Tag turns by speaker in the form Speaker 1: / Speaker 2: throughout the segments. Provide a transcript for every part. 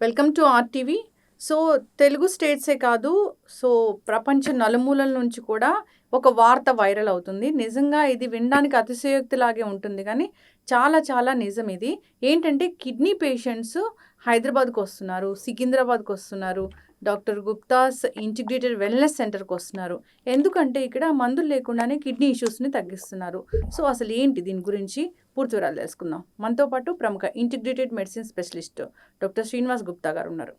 Speaker 1: Welcome to RTV. So, Telugu స్టేట్సే కాదు, so ప్రపంచ నలుమూలల నుంచి కూడా ఒక వార్త వైరల్ అవుతుంది. నిజంగా ఇది వినడానికి అతిశయోక్తిలాగే ఉంటుంది కానీ చాలా చాలా నిజం ఇది. ఏంటంటే కిడ్నీ పేషెంట్స్ హైదరాబాద్‌కి వస్తున్నారు, సికింద్రాబాద్‌కి వస్తున్నారు, డాక్టర్ గుప్తాస్ ఇంటిగ్రేటెడ్ వెల్‌నెస్ సెంటర్‌కి వస్తున్నారు. ఎందుకంటే ఇక్కడ మందులు లేకుండానే కిడ్నీ ఇష్యూస్‌ని తగ్గిస్తున్నారు. సో, అసలు ఏంటి దీని గురించి పూర్తి వివరాలు తెలుసుకుందాం. మనతో పాటు ప్రముఖ integrated medicine specialist doctor Srinivas Gupta garu ఉన్నారు.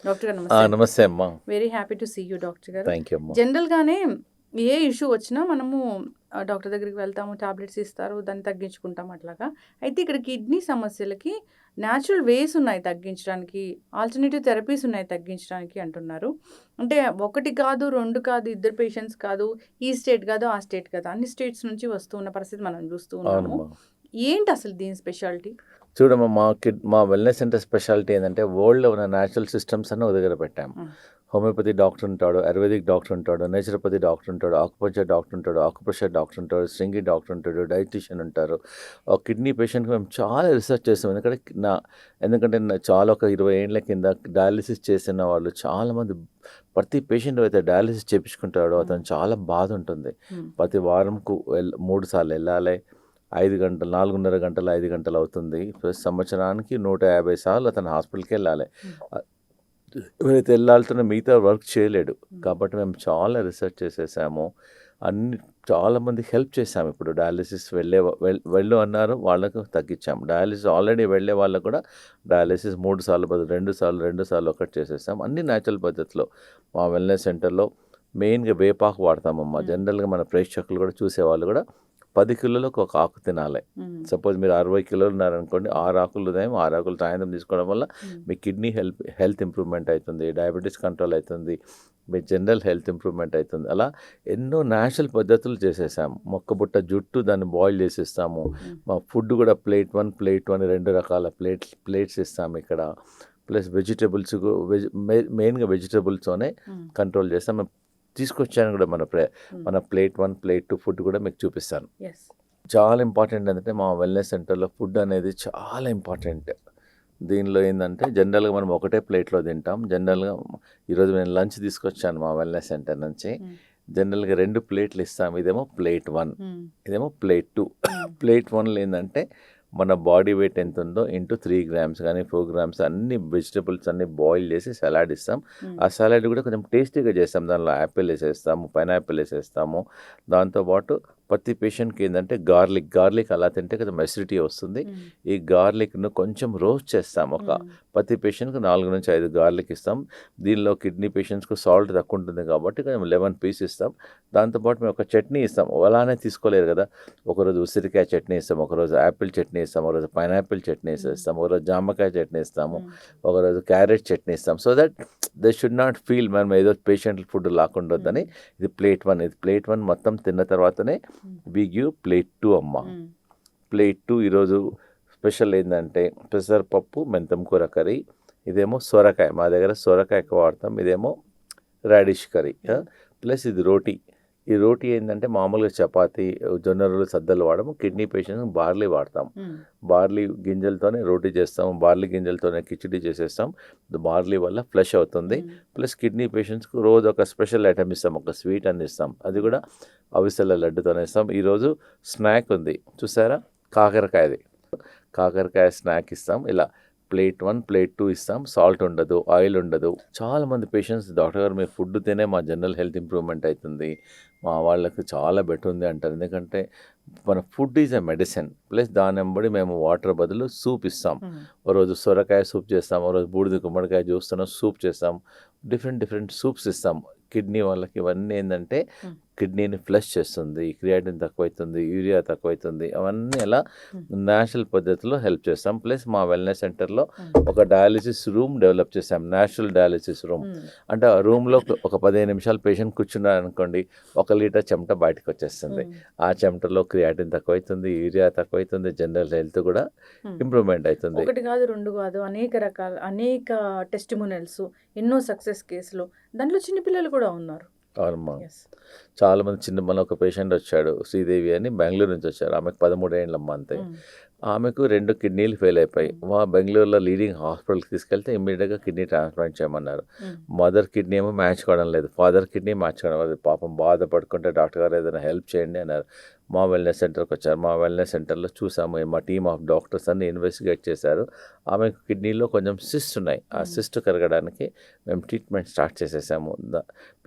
Speaker 1: డాక్టర్ గారు నమస్తే.
Speaker 2: నమస్తే అమ్మా.
Speaker 1: Very happy to see you doctor garu.
Speaker 2: Thank you అమ్మా.
Speaker 1: జనరల్గానే ఏ ఇష్యూ వచ్చినా మనము డాక్టర్ దగ్గరికి వెళ్తాము, టాబ్లెట్స్ ఇస్తారు, దాన్ని తగ్గించుకుంటాం అట్లాగా. అయితే ఇక్కడ కిడ్నీ సమస్యలకి న్యాచురల్ వేస్ ఉన్నాయి తగ్గించడానికి, ఆల్టర్నేటివ్ థెరపీస్ ఉన్నాయి తగ్గించడానికి అంటున్నారు. అంటే ఒకటి కాదు, రెండు కాదు, ఇద్దరు పేషెంట్స్ కాదు, ఈ స్టేట్ కాదు, ఆ స్టేట్ కాదు, అన్ని స్టేట్స్ నుంచి వస్తూ ఉన్న పరిస్థితి మనం చూస్తూ ఉన్నాము.
Speaker 2: అవునమ్మా.
Speaker 1: ఏంటి అసలు దీని స్పెషాలిటీ?
Speaker 2: చూడమ్మా, మా వెల్నెస్ సెంటర్ స్పెషాలిటీ ఏంటంటే వరల్డ్లో ఉన్న న్యాచురల్ సిస్టమ్స్ అన్ని ఒక దగ్గర పెట్టాము. హోమియోపతి డాక్టర్ ఉంటాడు, ఆయుర్వేదిక్ డాక్టర్ ఉంటాడు, నేచురోపతి డాక్టర్ ఉంటాడు, ఆకుపంచర్ డాక్టర్ ఉంటాడు, ఆకుప్రెషర్ డాక్టర్ ఉంటాడు, స్ట్రింగి డాక్టర్ ఉంటాడు, డైటీషియన్ ఉంటారు. ఒక కిడ్నీ పేషెంట్కి మేము చాలా రీసెర్చ్ చేస్తాం. ఎందుకంటే చాలా ఒక 20 ఏళ్ళ కింద డయాలిసిస్ చేసిన వాళ్ళు చాలామంది, ప్రతి పేషెంట్ అయితే డయాలిసిస్ చేయించుకుంటాడో అతను చాలా బాధ ఉంటుంది. ప్రతి వారంకు 3 సార్లు వెళ్ళాలి, 5 గంటలు, 4.5 గంటలు, 5 గంటలు అవుతుంది. ప్లస్ సంవత్సరానికి 150 సార్లు అతను హాస్పిటల్కి వెళ్ళాలి. ఎవరైతే వెళ్ళాల్సిన మిగతా వర్క్ చేయలేడు. కాబట్టి మేము చాలా రీసెర్చ్ చేసేసాము. చాలామంది హెల్ప్ చేసాము. ఇప్పుడు డయాలిసిస్ వెళ్ళు అన్నారు, వాళ్ళకు తగ్గించాము. డయాలిసిస్ ఆల్రెడీ వెళ్ళే వాళ్ళకు కూడా డయాలిసిస్ 3 సార్లు బదులు 2 సార్లు, 2 సార్లు ఒకటి చేసేసాం. అన్ని న్యాచురల్ పద్ధతిలో మా వెల్నెస్ సెంటర్లో మెయిన్గా వేపాకు వాడతామమ్మా. జనరల్గా మన ప్రేక్షకులు కూడా చూసేవాళ్ళు కూడా 10 కిలోలకు ఒక ఆకు తినాలి. సపోజ్ మీరు 60 కిలోలు ఉన్నారనుకోండి, 6 ఆకులు ఉదయం, 6 ఆకులు సాయంత్రం తీసుకోవడం వల్ల మీ కిడ్నీ హెల్త్ ఇంప్రూవ్మెంట్ అవుతుంది, డయాబెటీస్ కంట్రోల్ అవుతుంది, మీ జనరల్ హెల్త్ ఇంప్రూవ్మెంట్ అవుతుంది. అలా ఎన్నో న్యాచురల్ పద్ధతులు చేసేసాము. మొక్కబుట్ట జుట్టు దాన్ని బాయిల్ చేసేస్తాము. మా ఫుడ్ కూడా ప్లేట్ 1, ప్లేట్ 2 2 రకాల ప్లేట్స్ ఇస్తాము ఇక్కడ. ప్లస్ వెజిటేబుల్స్, మెయిన్గా వెజిటేబుల్స్తోనే కంట్రోల్ చేస్తాం. మేము తీసుకొచ్చాను కూడా మన ప్లేట్ 1, ప్లేట్ 2 ఫుడ్ కూడా మీకు చూపిస్తాను. చాలా ఇంపార్టెంట్ ఏంటంటే మా వెల్నెస్ సెంటర్లో ఫుడ్ అనేది చాలా ఇంపార్టెంట్. దీనిలో ఏంటంటే జనరల్గా మనం ఒకటే ప్లేట్లో తింటాం. జనరల్గా ఈరోజు నేను లంచ్ తీసుకొచ్చాను మా వెల్నెస్ సెంటర్ నుంచి. జనరల్గా 2 ప్లేట్లు ఇస్తాం. ఇదేమో ప్లేట్ 1, ఇదేమో ప్లేట్ 2. ప్లేట్ 1లో ఏంటంటే మన బాడీ వెయిట్ ఎంత ఉందో ఇంటూ 3 గ్రామ్స్ కానీ 4 గ్రామ్స్ అన్ని వెజిటబుల్స్ అన్ని బాయిల్ చేసి సలాడ్ ఇస్తాం. ఆ సలాడ్ కూడా కొంచెం టేస్టీగా చేస్తాం. దానిలో యాపిల్ వేసేస్తాము, పైనాపిల్ వేసేస్తాము. దాంతోపాటు ప్రతి పేషెంట్కి ఏంటంటే గార్లిక్ అలా తింటే కొంచెం అసిడిటీ వస్తుంది. ఈ గార్లిక్ను కొంచెం రోస్ట్ చేస్తాం. ప్రతి పేషెంట్కి 4 నుంచి 5 గార్లిక్ ఇస్తాం. దీనిలో కిడ్నీ పేషెంట్స్కు సాల్ట్ తక్కువ ఉంటుంది కాబట్టి కొంచెం 11 పీస్ ఇస్తాం. దాంతోపాటు మేము ఒక చట్నీ ఇస్తాం. అలానే తీసుకోలేరు కదా, ఒకరోజు ఉసిరికాయ చట్నీ ఇస్తాం, ఒకరోజు యాపిల్ చట్నీ ఇస్తాం, ఒకరోజు పైనాపిల్ చట్నీ ఇస్తాం, ఒకరోజు జామకాయ చట్నీ ఇస్తాము, ఒకరోజు క్యారెట్ చట్నీ ఇస్తాం. So that they should not feel మనం ఏదో పేషెంట్ ఫుడ్ లాక్కుండొద్దని. ఇది ప్లేట్ 1. ఇది ప్లేట్ 1 మొత్తం తిన్న తర్వాతనే వి గివ్ ప్లేట్ 2 అమ్మ. ప్లేట్ 2 ఈరోజు స్పెషల్ ఏంటంటే పెసరపప్పు, మెంతం కూర కర్రీ. ఇదేమో సొరకాయ, మా దగ్గర సొరకాయ ఎక్కువ వాడతాం. ఇదేమో రాడిష్ కర్రీ. ప్లస్ ఇది రోటీ. ఈ రోటీ ఏంటంటే మామూలుగా చపాతి, జొన్న రొట్టెలు, సద్దలు వాడము. కిడ్నీ పేషెంట్స్ బార్లీ వాడతాం. బార్లీ గింజలతోనే రోటీ చేస్తాము, బార్లీ గింజలతోనే కిచిడి చేసేస్తాం. బార్లీ వల్ల ఫ్లష్ అవుతుంది. ప్లస్ కిడ్నీ పేషెంట్స్కి రోజు ఒక స్పెషల్ ఐటమ్ ఇస్తాం, ఒక స్వీట్ అని ఇస్తాం. అది కూడా అవిసెల లడ్డుతోనే ఇస్తాం. ఈరోజు స్నాక్ ఉంది చూసారా, కాకరకాయ స్నాక్ ఇస్తాం. ఇలా ప్లేట్ 1, ప్లేట్ 2 ఇస్తాం. సాల్ట్ ఉండదు, ఆయిల్ ఉండదు. చాలామంది పేషెంట్స్ డాక్టర్ గారు మీ ఫుడ్ తినే మా జనరల్ హెల్త్ ఇంప్రూవ్మెంట్ అవుతుంది, మా వాళ్ళకి చాలా బెటర్ ఉంది అంటారు. ఎందుకంటే మన food is a medicine. Plus దాని వెంబడి మేము వాటర్ బదులు సూప్ ఇస్తాం. ఓ రోజు సొరకాయ సూప్ చేస్తాం, ఓ రోజు బూడిద గుమ్మడికాయ చూస్తున్న సూప్ చేస్తాం. డిఫరెంట్ సూప్స్ ఇస్తాం. కిడ్నీ వాళ్ళకి ఇవన్నీ ఏంటంటే కిడ్నీని ఫ్లష్ చేస్తుంది, క్రియాటిన్ తక్కువైతుంది, యూరియా తక్కువైతుంది. అవన్నీ అలా న్యాచురల్ పద్ధతిలో హెల్ప్ చేస్తాం. ప్లస్ మా వెల్నెస్ సెంటర్లో ఒక డయాలిసిస్ రూమ్ డెవలప్ చేస్తాం, న్యాచురల్ డయాలిసిస్ రూమ్. అంటే ఆ రూమ్లో ఒక 15 నిమిషాలు పేషెంట్ కూర్చున్నారనుకోండి, 1 లీటర్ చెమట బయటకు వచ్చేస్తుంది. ఆ చెమటలో క్రియాటిన్ తక్కువైతుంది, యూరియా తక్కువైతుంది, జనరల్ హెల్త్ కూడా ఇంప్రూవ్మెంట్ అవుతుంది.
Speaker 1: ఒకటి కాదు, రెండు కాదు, అనేక టెస్టిమోనియల్స్, ఎన్నో సక్సెస్ కేసులు. దాంట్లో చిన్నపిల్లలు కూడా ఉన్నారు.
Speaker 2: అవునమ్మా. చాలామంది మన ఒక పేషెంట్ వచ్చాడు, శ్రీదేవి అని, బెంగళూరు నుంచి వచ్చారు. ఆమెకు 13 ఏళ్ళమ్మ అంతే. ఆమెకు 2 కిడ్నీలు ఫెయిల్ అయిపోయాయి. మా బెంగుళూరులో లీడింగ్ హాస్పిటల్‌కి తీసుకెళ్తే ఇమ్మీడియేట్‌గా కిడ్నీ ట్రాన్స్‌ప్లాంట్ చేయమన్నారు. మదర్ కిడ్నీ ఏమో మ్యాచ్ కావడం లేదు. ఫాదర్ కిడ్నీ మ్యాచ్ కావడం లేదు. పాపం బాధపడుకుంటే డాక్టర్ గారు ఏదైనా హెల్ప్ చేయండి అన్నారు. మా వెల్‌నెస్ సెంటర్‌కి వచ్చారు. మా వెల్‌నెస్ సెంటర్‌లో చూసాము. మా టీమ్ ఆఫ్ డాక్టర్స్ అన్ని ఇన్వెస్టిగేట్ చేశారు. ఆమెకు కిడ్నీలో కొంచెం సిస్ట్ ఉన్నాయి. ఆ సిస్ట్ కరగడానికి మేము ట్రీట్మెంట్ స్టార్ట్ చేసేసాము.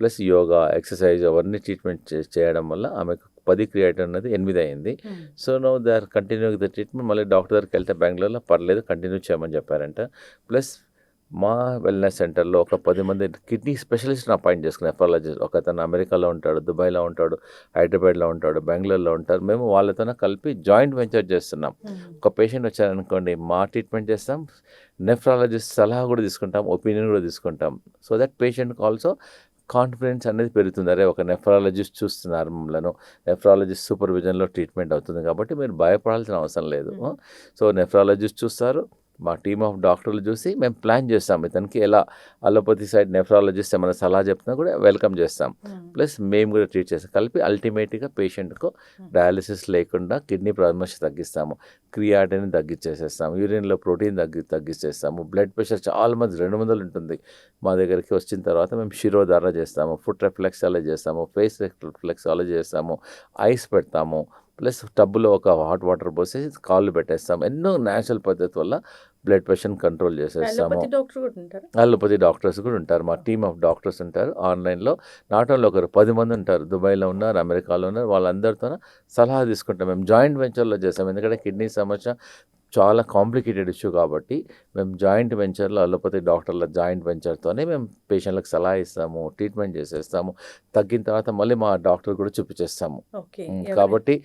Speaker 2: ప్లస్ యోగా, ఎక్సర్సైజ్ అవన్నీ ట్రీట్మెంట్ చేయడం వల్ల ఆమెకు 10 క్రియేటిన్ అనేది 8 అయింది. So now they are continuing the treatment. మళ్ళీ డాక్టర్ దగ్గరికి వెళ్తే బెంగళూరులో పర్లేదు కంటిన్యూ చేయమని చెప్పారంట. ప్లస్ మా వెల్నెస్ సెంటర్లో ఒక 10 మంది కిడ్నీ స్పెషలిస్ట్ని అపాయింట్ చేసుకుని నెఫ్రాలజిస్ట్. ఒకతను అమెరికాలో ఉంటాడు, దుబాయ్లో ఉంటాడు, హైదరాబాద్లో ఉంటాడు, బెంగళూరులో ఉంటారు. మేము వాళ్ళతోనే కలిపి జాయింట్ వెంచర్ చేస్తున్నాం. ఒక పేషెంట్ వచ్చారనుకోండి మా ట్రీట్మెంట్ చేస్తాం, నెఫ్రాలజిస్ట్ సలహా కూడా తీసుకుంటాం, ఒపీనియన్ కూడా తీసుకుంటాం. సో దట్ పేషెంట్కి ఆల్సో కాన్ఫిడెన్స్ అనేది పెరుగుతుంది. అరే ఒక నెఫ్రాలజిస్ట్ చూస్తున్నారు మమ్మలను, నెఫ్రాలజిస్ట్ సూపర్విజన్లో ట్రీట్మెంట్ అవుతుంది కాబట్టి మీరు భయపడాల్సిన అవసరం లేదు. సో నెఫ్రాలజిస్ట్ చూస్తారు, మా టీమ్ ఆఫ్ డాక్టర్లు చూసి మేము ప్లాన్ చేస్తాం ఇతనికి ఎలా అలోపతి సైడ్ నెఫ్రాలజిస్ట్ ఏమైనా సలహా చెప్తున్నా కూడా వెల్కమ్ చేస్తాం. ప్లస్ మేము కూడా ట్రీట్ చేస్తాం. కలిపి అల్టిమేట్గా పేషెంట్కు డయాలిసిస్ లేకుండా కిడ్నీ సమస్య తగ్గిస్తాము, క్రియాటిన్ తగ్గించేసేస్తాము, యూరిన్లో ప్రోటీన్ తగ్గించేస్తాము. బ్లడ్ ప్రెషర్ చాలా మంది 200 ఉంటుంది. మా దగ్గరికి వచ్చిన తర్వాత మేము శిరోధార చేస్తాము, ఫుట్ రిఫ్లెక్సాలజీ చేస్తాము, ఫేస్ రిఫ్లెక్సాలజీ చేస్తాము, ఐస్ పెడతాము. ప్లస్ టబ్బులో ఒక హాట్ వాటర్ పోసి కాళ్ళు పెట్టేస్తాం. ఎన్నో న్యాచురల్ పద్ధతి వల్ల బ్లడ్ ప్రెషర్ కంట్రోల్ చేసేస్తాము. అలోపతి డాక్టర్స్ కూడా ఉంటారు. మా టీమ్ ఆఫ్ డాక్టర్స్ ఉంటారు. ఆన్లైన్లో నాట్ ఓన్లీ ఒకరు 10 మంది ఉంటారు. దుబాయ్లో ఉన్నారు, అమెరికాలో ఉన్నారు. వాళ్ళందరితో సలహా తీసుకుంటాం. మేము జాయింట్ వెంచర్లో చేస్తాం. ఎందుకంటే కిడ్నీ సమస్య చాలా కాంప్లికేటెడ్ ఇష్యూ కాబట్టి మేము జాయింట్ వెంచర్లో అలోపతి డాక్టర్ల జాయింట్ వెంచర్తోనే మేము పేషెంట్లకు సలహా ఇస్తాము, ట్రీట్మెంట్ చేసేస్తాము. తగ్గిన తర్వాత మళ్ళీ మా డాక్టర్ కూడా చూపించేస్తాము. కాబట్టి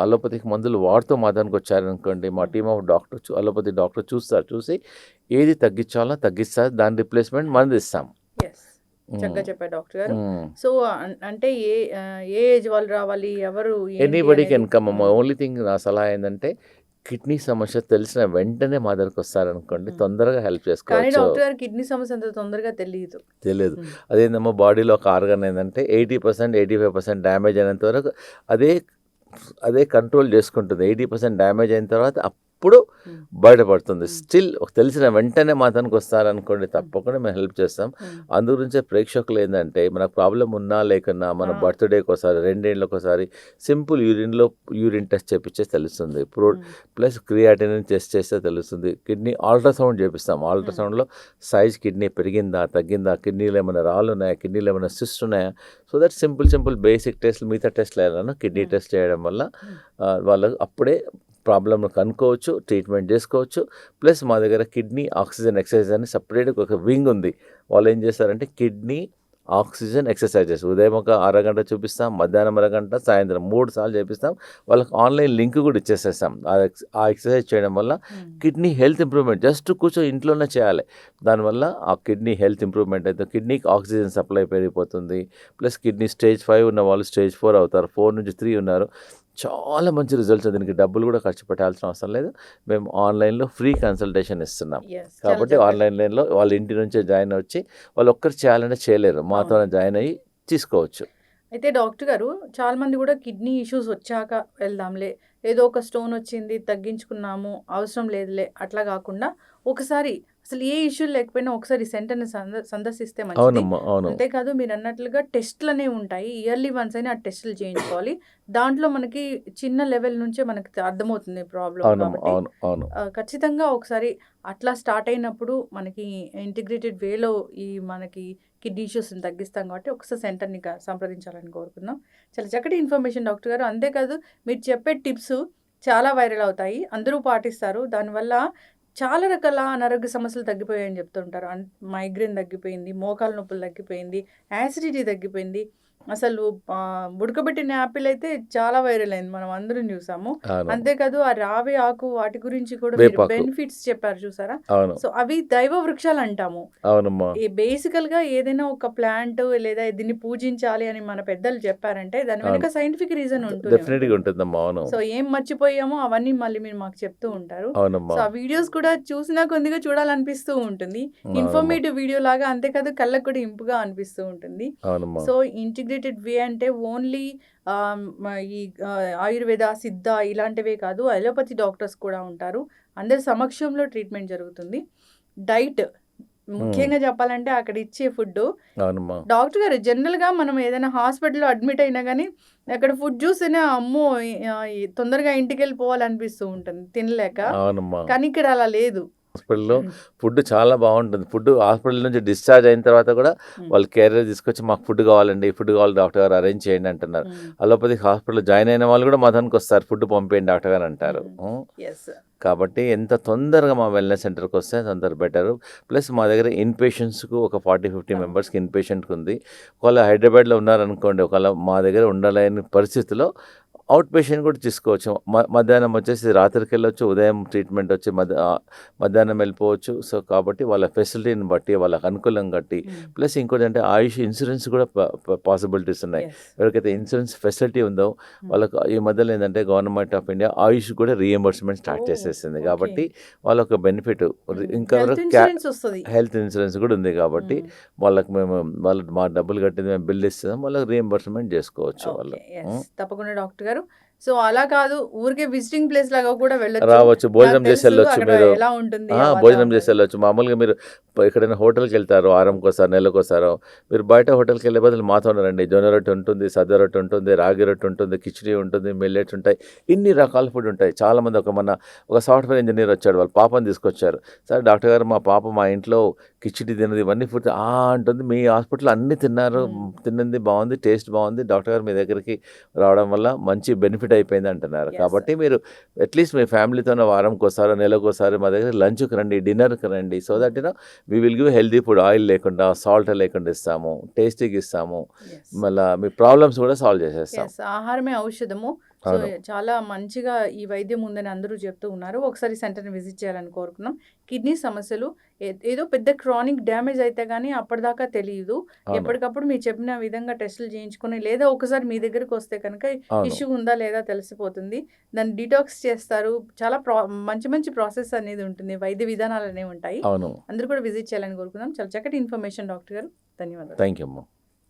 Speaker 2: అలోపతికి మందులు వాడుతూ మా దానికి వచ్చారనుకోండి, మా team of doctor allopathy doctor చూసి ఏది తగ్గించాలో తగ్గిస్తారు, దాని రిప్లేస్మెంట్ మంది ఇస్తాం.
Speaker 1: చక్కగా చెప్పారు డాక్టర్ గారు. సో అంటే ఏ ఏజ్ వాళ్ళు రావాలి, ఎవరు
Speaker 2: anybody can come. Only thing నా సలహా ఏంటంటే కిడ్నీ సమస్య తెలిసిన వెంటనే మా దగ్గరకు వస్తారనుకోండి, తొందరగా హెల్ప్ చేసుకోవచ్చు.
Speaker 1: డాక్టర్ గారు కిడ్నీ సమస్య అంత తొందరగా తెలియదు.
Speaker 2: అదేందమ్మా బాడీలో ఒక ఆర్గన్ ఏంటంటే 80% 85% డ్యామేజ్ అయినంత వరకు అదే కంట్రోల్ చేసుకుంటుంది. 80% డ్యామేజ్ అయిన తర్వాత అప్పుడు బయటపడుతుంది. స్టిల్ తెలిసిన వెంటనే మా తనకు వస్తారనుకోండి, తప్పకుండా మేము హెల్ప్ చేస్తాం. అందు గురించే ప్రేక్షకులు ఏంటంటే మనకు ప్రాబ్లం ఉన్నా లేకున్నా మన బర్త్డేకి ఒకసారి 2 ఏళ్ళకి ఒకసారి సింపుల్ యూరిన్ టెస్ట్ చేపించే తెలుస్తుంది. ప్లస్ క్రియాటిన్ టెస్ట్ చేస్తే తెలుస్తుంది. కిడ్నీ అల్ట్రాసౌండ్ చేపిస్తాం. అల్ట్రాసౌండ్లో సైజ్ కిడ్నీ పెరిగిందా తగ్గిందా, కిడ్నీలో ఏమైనా రాళ్ళు ఉన్నాయా, కిడ్నీలో ఏమైనా సిస్ట్ ఉన్నాయా. So that simple basic test, మిగతా టెస్ట్లు ఏదైనా కిడ్నీ టెస్ట్ చేయడం వల్ల వాళ్ళకు అప్పుడే ప్రాబ్లమ్ను కనుక్కోవచ్చు, ట్రీట్మెంట్ చేసుకోవచ్చు. ప్లస్ మా దగ్గర కిడ్నీ ఆక్సిజన్ ఎక్సర్సైజ్ అని సపరేట్గా ఒక వింగ్ ఉంది. వాళ్ళు ఏం చేస్తారంటే కిడ్నీ ఆక్సిజన్ ఎక్సర్సైజెస్ ఉదయం ఒక అరగంట చూపిస్తాం, మధ్యాహ్నం అరగంట, సాయంత్రం 3 సార్లు చేపిస్తాం. వాళ్ళకి ఆన్లైన్ లింక్ కూడా ఇచ్చేసేస్తాం. ఆ ఎక్సర్సైజ్ చేయడం వల్ల కిడ్నీ హెల్త్ ఇంప్రూవ్మెంట్, జస్ట్ కూర్చొని ఇంట్లోనే చేయాలి. దానివల్ల ఆ కిడ్నీ హెల్త్ ఇంప్రూవ్మెంట్ అయితే కిడ్నీకి ఆక్సిజన్ సప్లై పెరిగిపోతుంది. ప్లస్ కిడ్నీ స్టేజ్ 5 ఉన్న వాళ్ళు స్టేజ్ 4 అవుతారు, 4 నుంచి 3 ఉన్నారు. చాలా మంచి రిజల్ట్స్. దీనికి డబ్బులు కూడా ఖర్చు పెట్టాల్సిన అవసరం లేదు. మేము ఆన్లైన్లో ఫ్రీ కన్సల్టేషన్ ఇస్తున్నాం. కాబట్టి ఆన్లైన్లో వాళ్ళ ఇంటి నుంచే జాయిన్ వచ్చి వాళ్ళు ఒక్కరు చేయాలంటే చేయలేరు, మాతోనే జాయిన్ అయ్యి తీసుకోవచ్చు.
Speaker 1: అయితే డాక్టర్ గారు చాలా మంది కూడా కిడ్నీ ఇష్యూస్ వచ్చాక వెళ్దాంలే, ఏదో ఒక స్టోన్ వచ్చింది తగ్గించుకున్నాము అవసరం లేదులే అట్లా కాకుండా ఒకసారి అసలు ఏ ఇష్యూ లేకపోయినా ఒకసారి సెంటర్ని సందర్శిస్తే మంచిది. అంతేకాదు మీరు అన్నట్లుగా టెస్ట్లు అనేవి ఉంటాయి, ఇయర్లీ వన్స్ అయినా ఆ టెస్టులు చేయించుకోవాలి. దాంట్లో మనకి చిన్న లెవెల్ నుంచే మనకి అర్థమవుతుంది ప్రాబ్లం కాబట్టి ఖచ్చితంగా ఒకసారి అట్లా స్టార్ట్ అయినప్పుడు మనకి ఇంటిగ్రేటెడ్ వేలో ఈ మనకి కిడ్నీ ఇష్యూస్ని తగ్గిస్తాం కాబట్టి ఒకసారి సెంటర్ని సంప్రదించాలని కోరుకుందాం. చాలా చక్కటి ఇన్ఫర్మేషన్ డాక్టర్ గారు. అంతేకాదు మీరు చెప్పే టిప్స్ చాలా వైరల్ అవుతాయి, అందరూ పాటిస్తారు. దానివల్ల చాలా రకాల అనారోగ్య సమస్యలు తగ్గిపోయాయని చెప్తుంటారు. మైగ్రేన్ తగ్గిపోయింది, మోకాలు నొప్పులు తగ్గిపోయింది, యాసిడిటీ తగ్గిపోయింది. అసలు ఉడకబెట్టిన యాపిల్ అయితే చాలా వైరల్ అయింది, మనం అందరం చూసాము. అంతేకాదు ఆ రావి ఆకు వాటి గురించి కూడా బెనిఫిట్స్ చెప్పారు చూసారా. సో అవి దైవ వృక్షాలు అంటాము. బేసికల్ గా ఏదైనా ఒక ప్లాంట్ లేదా దీన్ని పూజించాలి అని మన పెద్దలు చెప్పారంటే దాని వెనక సైంటిఫిక్ రీజన్ ఉంటుంది. సో ఏం మర్చిపోయామో అవన్నీ మళ్ళీ మీరు మాకు చెప్తూ ఉంటారు. సో ఆ వీడియోస్ కూడా చూసినా కొద్దిగా చూడాలనిపిస్తూ ఉంటుంది, ఇన్ఫర్మేటివ్ వీడియో లాగా. అంతేకాదు కళ్ళకు కూడా ఇంపుగా అనిపిస్తూ ఉంటుంది. సో ఇంటిగ్రేటెడ్ ఇంటిగ్రేటెడ్ వే అంటే ఓన్లీ ఈ ఆయుర్వేద, సిద్ధ ఇలాంటివే కాదు, అలోపతి డాక్టర్స్ కూడా ఉంటారు. అందరి సమక్షంలో ట్రీట్మెంట్ జరుగుతుంది. డైట్ ముఖ్యంగా చెప్పాలంటే అక్కడ ఇచ్చే ఫుడ్,
Speaker 2: అవునమ్మా.
Speaker 1: డాక్టర్ గారు జనరల్గా మనం ఏదైనా హాస్పిటల్లో అడ్మిట్ అయినా కానీ అక్కడ ఫుడ్ చూస్తేనే అమ్మో తొందరగా ఇంటికి వెళ్ళిపోవాలనిపిస్తూ ఉంటుంది తినలేక.
Speaker 2: అవునమ్మా.
Speaker 1: కానీ ఇక్కడ అలా లేదు.
Speaker 2: హాస్పిటల్లో ఫుడ్ చాలా బాగుంటుంది. ఫుడ్ హాస్పిటల్ నుంచి డిశ్చార్జ్ అయిన తర్వాత కూడా వాళ్ళు క్యారియర్ తీసుకొచ్చి మాకు ఫుడ్ కావాలండి, ఫుడ్ కావాలి డాక్టర్ గారు అరేంజ్ చేయండి అంటున్నారు. అలోపతి హాస్పిటల్ జాయిన్ అయిన వాళ్ళు కూడా మదన్కి వస్తారు, ఫుడ్ పంపేయండి డాక్టర్ గారు అంటారు. కాబట్టి ఎంత తొందరగా మా వెల్నెస్ సెంటర్కి వస్తే తొందర బెటర్. ప్లస్ మా దగ్గర ఇన్ పేషెంట్స్కు ఒక 40-50 మెంబర్స్కి ఇన్ పేషెంట్కి ఉంది. ఒకవేళ హైదరాబాద్లో ఉన్నారనుకోండి, ఒకవేళ మా దగ్గర ఉండలేని పరిస్థితిలో అవుట్ పేషెంట్ కూడా తీసుకోవచ్చు. మధ్యాహ్నం వచ్చేసి రాత్రికి వెళ్ళొచ్చు, ఉదయం ట్రీట్మెంట్ వచ్చి మధ్యాహ్నం వెళ్ళిపోవచ్చు. సో కాబట్టి వాళ్ళ ఫెసిలిటీని బట్టి వాళ్ళకి అనుకూలం కట్టి, ప్లస్ ఇంకోటి అంటే ఆయుష్ ఇన్సూరెన్స్ కూడా పాసిబిలిటీస్ ఉన్నాయి. ఎవరికైతే ఇన్సూరెన్స్ ఫెసిలిటీ ఉందో వాళ్ళకు ఈ మధ్యలో ఏంటంటే గవర్నమెంట్ ఆఫ్ ఇండియా ఆయుష్ కూడా రీఎంబర్స్మెంట్ స్టార్ట్ చేసేసింది. కాబట్టి వాళ్ళొక బెనిఫిట్ ఇంకా హెల్త్ ఇన్సూరెన్స్ కూడా ఉంది. కాబట్టి వాళ్ళకి వాళ్ళు మా డబ్బులు కట్టింది మేము బిల్ ఇస్తాం, వాళ్ళకి రీఎంబర్స్మెంట్ చేసుకోవచ్చు వాళ్ళు.
Speaker 1: తప్పకుండా డాక్టర్ గారు. సో అలా కాదు, ఊరికే విజిటింగ్ ప్లేస్ లాగా కూడా
Speaker 2: రావచ్చు, భోజనం చేసి వెళ్ళొచ్చు. మీరు
Speaker 1: ఎలా ఉంటుంది
Speaker 2: భోజనం చేసి వెళ్ళొచ్చు. మామూలుగా మీరు ఎక్కడైనా హోటల్కి వెళ్తారు, వారంకోసారి నెలకోసారో, మీరు బయట హోటల్కి వెళ్ళే బదులు మాతో రండి. జొన్న రొట్టె ఉంటుంది, సద్ద రొట్టె ఉంటుంది, రాగి రొట్టె ఉంటుంది, కిచిడి ఉంటుంది, మిల్లెట్స్ ఉంటాయి, ఇన్ని రకాల ఫుడ్ ఉంటాయి. చాలామంది ఒక సాఫ్ట్వేర్ ఇంజనీర్ వచ్చాడు, వాళ్ళ పాపని తీసుకొచ్చారు. సరే డాక్టర్ గారు మా పాప మా ఇంట్లో కిచిడి తిన్నది, ఇవన్నీ ఫుడ్ అంటుంది. మీ హాస్పిటల్ అన్నీ తిన్నారు, తిన్నది బాగుంది, టేస్ట్ బాగుంది, డాక్టర్ గారు మీ దగ్గరికి రావడం వల్ల మంచి బెనిఫిట్ అయిపోయింది అంటున్నారు. కాబట్టి మీరు అట్లీస్ట్ మీ ఫ్యామిలీతో వారంకోసారి నెలకోసారి మా దగ్గర లంచ్కి రండి, డిన్నర్కి రండి. So that we will give healthy food, oil లేకుండా, సాల్ట్ లేకుండా ఇస్తాము, టేస్టీగా ఇస్తాము, మళ్ళీ మీ ప్రాబ్లమ్స్ కూడా సాల్వ్ చేసేస్తాం.
Speaker 1: ఆహారమే ఔషధము. సో చాలా మంచిగా ఈ వైద్యం ఉందని అందరూ చెప్తూ ఉన్నారు. ఒకసారి సెంటర్ని విజిట్ చేయాలని కోరుకున్నాం. కిడ్నీ సమస్యలు ఏదో పెద్ద క్రానిక్ డ్యామేజ్ అయితే కానీ అప్పటిదాకా తెలియదు. ఎప్పటికప్పుడు మీరు చెప్పిన విధంగా టెస్టులు చేయించుకుని, లేదా ఒకసారి మీ దగ్గరికి వస్తే కనుక ఇష్యూ ఉందా లేదా తెలిసిపోతుంది. దాన్ని డిటాక్స్ చేస్తారు. చాలా మంచి మంచి ప్రాసెస్ అనేది ఉంటుంది, వైద్య విధానాలు అనేవి ఉంటాయి. అందరూ కూడా విజిట్ చేయాలని కోరుకుందాం. చాలా చక్కటి ఇన్ఫర్మేషన్ డాక్టర్ గారు, ధన్యవాదాలు.
Speaker 2: థ్యాంక్ యూ అమ్మా.